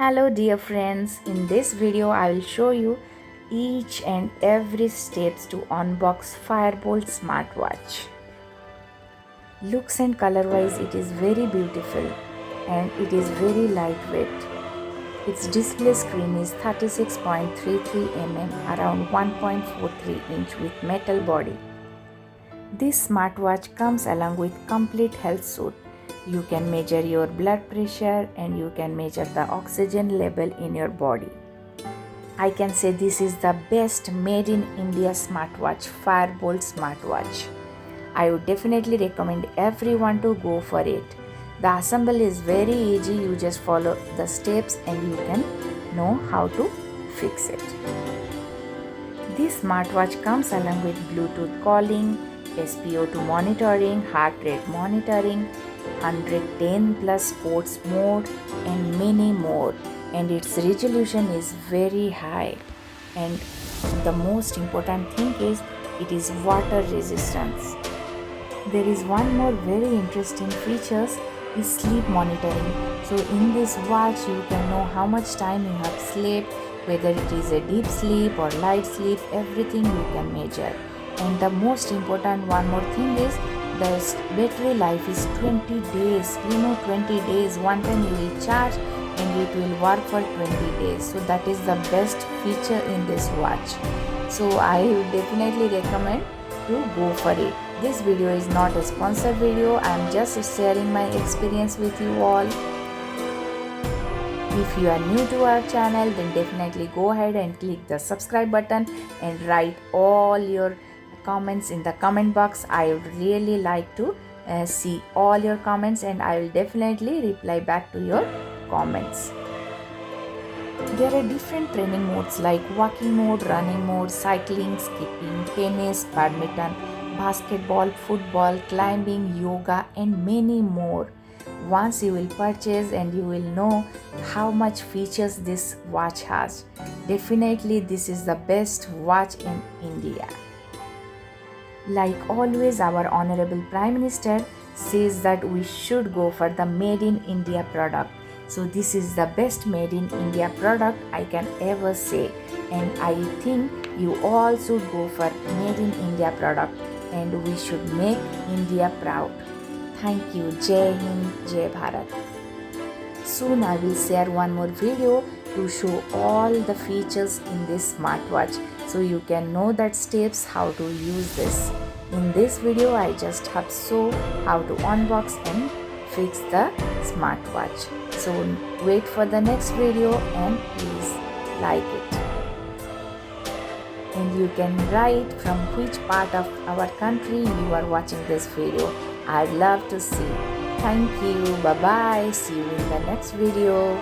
Hello dear friends, in this video I will show you each and every steps to unbox Firebolt smartwatch. Looks and color wise it is very beautiful and it is very lightweight. Its display screen is 36.33 mm around 1.43 inch with metal body. This smartwatch comes along with complete health suit. You can measure your blood pressure and you can measure the oxygen level in your body. I can say this is the best made in India smartwatch, Firebolt smartwatch. I would definitely recommend everyone to go for it. The assembly is very easy, you just follow the steps and you can know how to fix it. This smartwatch comes along with Bluetooth calling, SpO2 monitoring, heart rate monitoring, 110 plus sports mode and many more, and its resolution is very high, and the most important thing is it is water resistance. There is one more very interesting features is sleep monitoring. So in this watch you can know how much time you have slept, whether it is a deep sleep or light sleep, everything you can measure. And the most important one more thing is the battery life is 20 days. 20 days, one time you will charge and it will work for 20 days. So that is the best feature in this watch. So I would definitely recommend to go for it. This video is not a sponsored video. I am just sharing my experience with you all. If you are new to our channel, then definitely go ahead and click the subscribe button and write all your comments in the comment box. I would really like to see all your comments and I will definitely reply back to your comments. There are different training modes like walking mode, running mode, cycling, skipping, tennis, badminton, basketball, football, climbing, yoga and many more. Once you will purchase and you will know how much features this watch has. Definitely this is the best watch in India. Like always, our Honorable Prime Minister says that we should go for the Made in India product. So this is the best Made in India product I can ever say. And I think you all should go for Made in India product and we should make India proud. Thank you. Jai Hind, Jai Bharat. Soon I will share one more video to show all the features in this smartwatch, so you can know that steps how to use this. In this video I just have show how to unbox and fix the smartwatch. So wait for the next video and please like it. And you can write from which part of our country you are watching this video. I'd love to see. Thank you. Bye bye. See you in the next video.